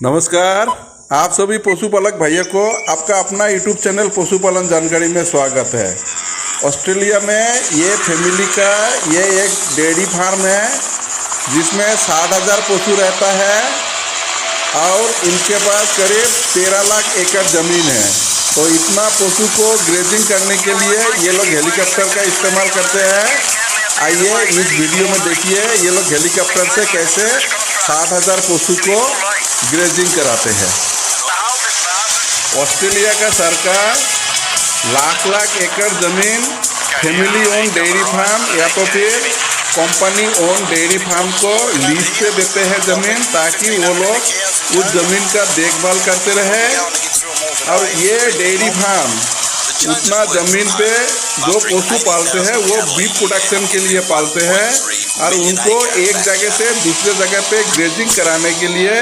नमस्कार, आप सभी पशुपालक भाइयों को आपका अपना यूट्यूब चैनल पशुपालन जानकारी में स्वागत है। ऑस्ट्रेलिया में ये फैमिली का ये एक डेयरी फार्म है जिसमें 60,000 पशु रहता है और इनके पास करीब 13 लाख एकड़ ज़मीन है। तो इतना पशु को ग्रेजिंग करने के लिए ये लोग हेलीकॉप्टर का इस्तेमाल करते हैं। आइए इस वीडियो में देखिए ये लोग हेलीकॉप्टर से कैसे 60,000 पशु को ग्रेजिंग कराते हैं। ऑस्ट्रेलिया का सरकार लाख एकड़ ज़मीन फैमिली ओन डेयरी फार्म या तो फिर कंपनी ओन डेयरी फार्म को लीज पे देते हैं ज़मीन, ताकि वो लोग उस ज़मीन का देखभाल करते रहे। और ये डेयरी फार्म उतना ज़मीन पे जो पशु पालते हैं वो बीफ प्रोडक्शन के लिए पालते हैं और उनको एक जगह से दूसरे जगह पे ग्रेजिंग कराने के लिए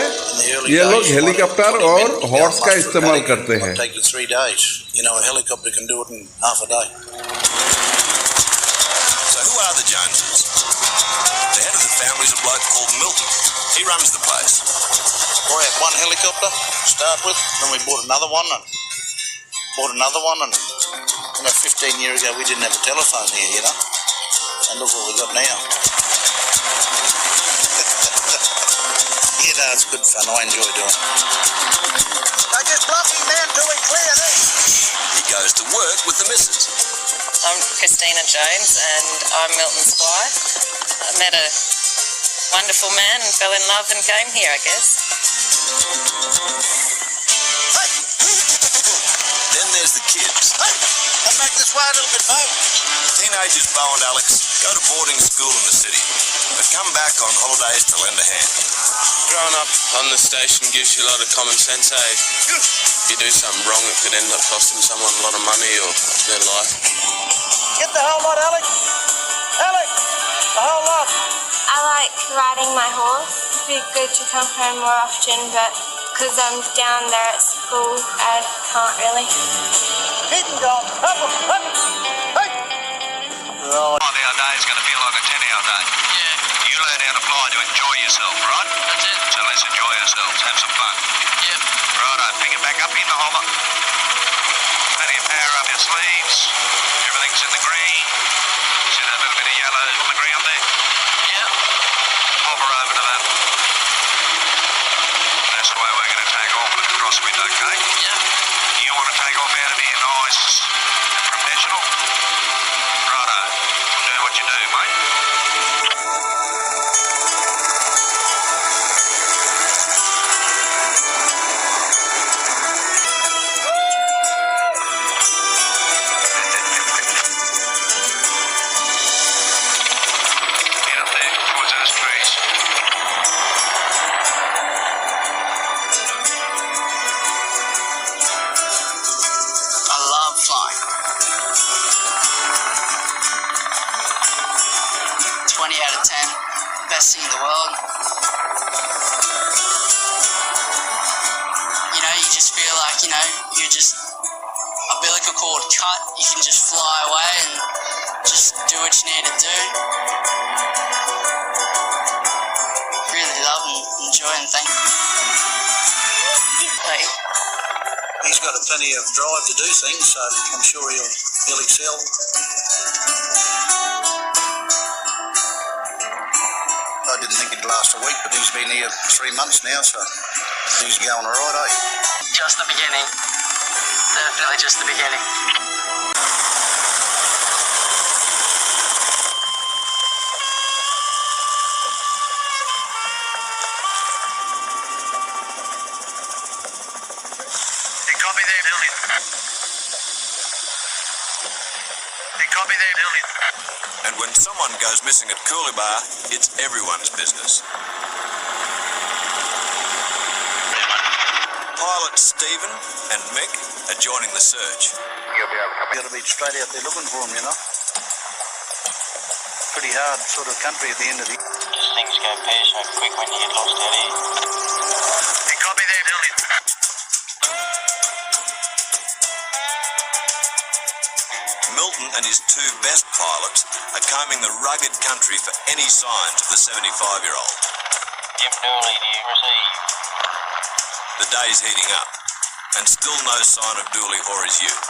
ये लोग हेलीकॉप्टर और हॉर्स का इस्तेमाल करते हैं। Bought another one, and 15 years ago we didn't have a telephone here, and look what we got now. It's good fun. I enjoy doing it. I just lucky man till we clear this. He goes to work with the missus. I'm Christina Jones and I'm Milton's wife. I met a wonderful man and fell in love and came here, I guess. Then there's the kids. Hey, come back this way a little bit, mate. Teenagers Bo and Alex go to boarding school in the city, but come back on holidays to lend a hand. Growing up on the station gives you a lot of common sense, eh? If you do something wrong, it could end up costing someone a lot of money or their life. Get the whole lot, Alex. Alex, the whole lot. I like riding my horse. It'd be good to come home more often, but because I'm down there at school, I can't really. Keep them going. Up, up, hey. Right. 5-hour day is going to feel like a 10-hour day. Yeah, You learn how to fly to enjoy yourself, right? that's it. So let's enjoy ourselves, have some fun. Yep. Righto, pick it back up in the hopper. Plenty of power up your sleeves. Everything's in the green. See that little bit of yellow on the ground there? Yep. Hopper over to that. That's the way we're going to take off with a crosswind, okay? Yep. You want to take off out of here nice and professional? Righto, do what you do, mate. Get up there towards those trees. I love flying. 20 out of 10. Best thing in the world. You just feel like, you're just umbilical cord cut. You can just fly away and just do what you need to do. Really love and enjoy and thank you. He's got plenty of drive to do things, so I'm sure he'll excel. I didn't think it'd last a week, but he's been here 3 months now, so he's going all right, eh? Just the beginning. Definitely just the beginning. Hey, copy there, Lillian. Hey, copy there, Lillian. And when someone goes missing at Coolabah, it's everyone's business. Pilots Stephen and Mick are joining the search. You've got to be straight out there looking for him, Pretty hard sort of country at the end of the... Just things go pear-shaped quick when you get lost out here. Hey, copy there, Lillian. Milton and his two best pilots are combing the rugged country for any signs of the 75-year-old. Jim Dooley, do you receive? The day's heating up, and still no sign of Dooley or his youth.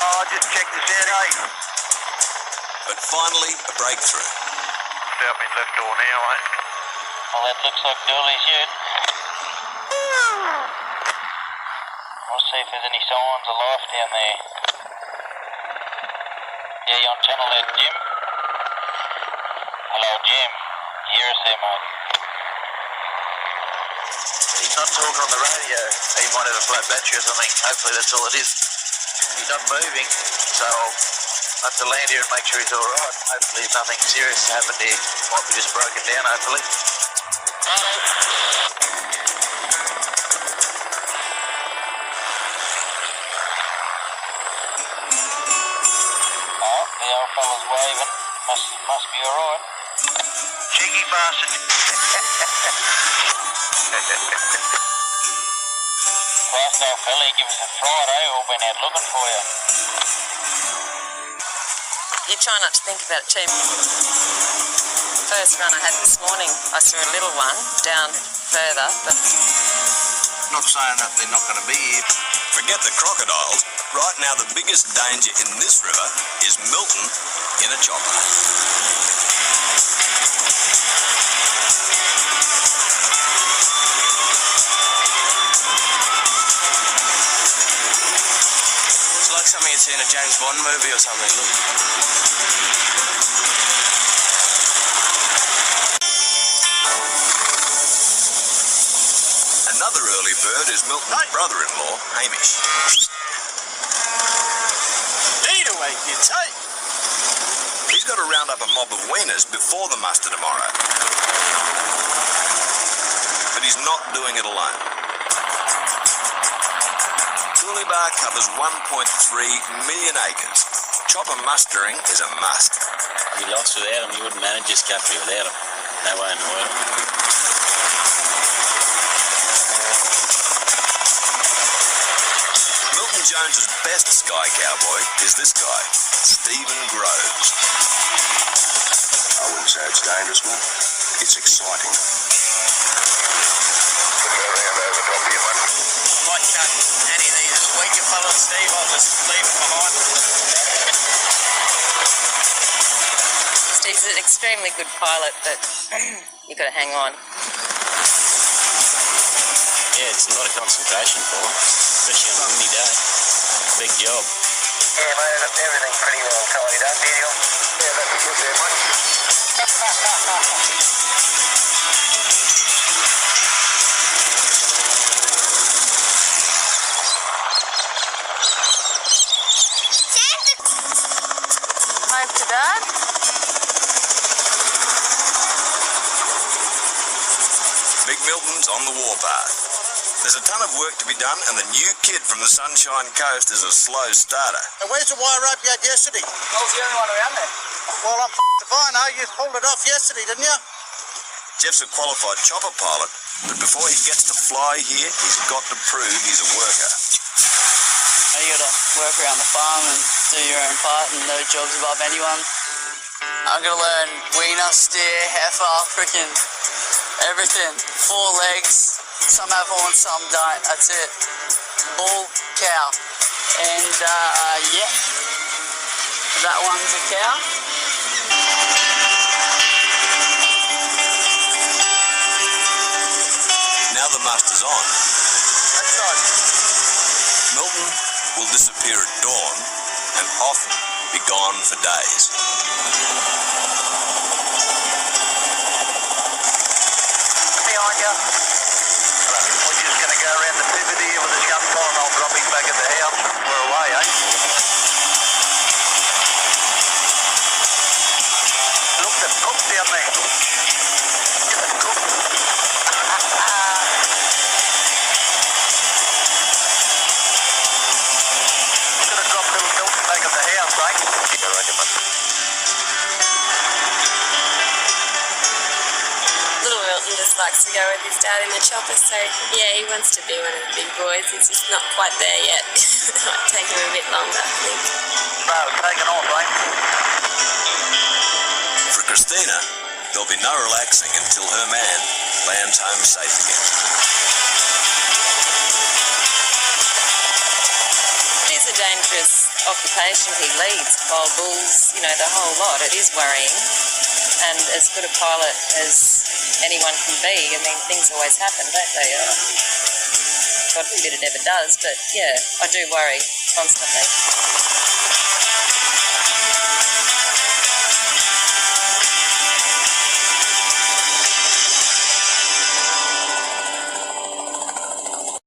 Oh, just check this out, eh? But finally, a breakthrough. About me left door now, eh? Well, that looks like Dooley's yet. We'll see if there's any signs of life down there. Yeah, you on channel there, Jim? Hello, Jim. Hear us there, mate. He's not talking on the radio. He might have a flat battery or something. Hopefully that's all it is. He's not moving, so I'll have to land here and make sure he's all right. Hopefully nothing serious happened here. Might be just broken down, hopefully. Oh, the old fella's waving. Must be alright. Cheeky bastard. Last old fella, give us a fright, eh? All been out looking for you. You try not to think about it too much. First run I had this morning, I saw a little one down further, but Not saying that they're not going to be here. Forget the crocodiles. Right now, the biggest danger in this river is Milton in a chopper. It's like something you'd see in a James Bond movie or something. Look. Another early bird is Milton's brother-in-law, Hamish. Need a wake, you take. He's got to round up a mob of weaners before the muster tomorrow. But he's not doing it alone. Cooleybar covers 1.3 million acres. Chopper mustering is a must. You lost without him, you wouldn't manage this country without him. No way in the world. Milton Jones's best sky cowboy is this guy, Stephen Groves. I wouldn't say it's dangerous, man. It's exciting. Might cut any of these weaker fellas, Steve. I'll just leave them behind. Steve's an extremely good pilot, but you've got to hang on. Yeah, it's a lot of concentration for him, especially on a windy day. Big job. Yeah, mate, everything's pretty well tidied up, Daniel. Yeah, that'd be good there, mate. Wave to Dad. Big Milton's on the warpath. There's a ton of work to be done, and the new kid from the Sunshine Coast is a slow starter. And where's the wire rope you had yesterday? I was the only one around there. Well, I'm if I know. You pulled it off yesterday, didn't you? Jeff's a qualified chopper pilot, but before he gets to fly here, he's got to prove he's a worker. You got to work around the farm and do your own part, and no jobs above anyone. I'm going to learn wiener, steer, heifer, freaking everything. 4 legs. Some have horns, some don't. That's it. Bull, cow. And, yeah. That one's a cow. Now the muster's on. That's nice. Milton will disappear at dawn and often be gone for days. Behind you. We're just going to go around the pivot here with the jump on and I'll drop him back at the house. We're away, eh? Look, the cook down there. Get the cook. We're going to drop little Milton back at the house, eh? Yeah, I reckon, mate. Little Milton just likes to go with his dad in the chopper, so yeah, he wants to be one of the big boys. He's just not quite there yet. It might take him a bit longer, I think. No, taking off, eh? For Christina, there'll be no relaxing until her man lands home safe again. dangerous occupation he leads, wild bulls, you know, the whole lot. It is worrying. And as good a pilot as anyone can be, I mean, things always happen, don't they? God forbid it ever does, but yeah, I do worry constantly.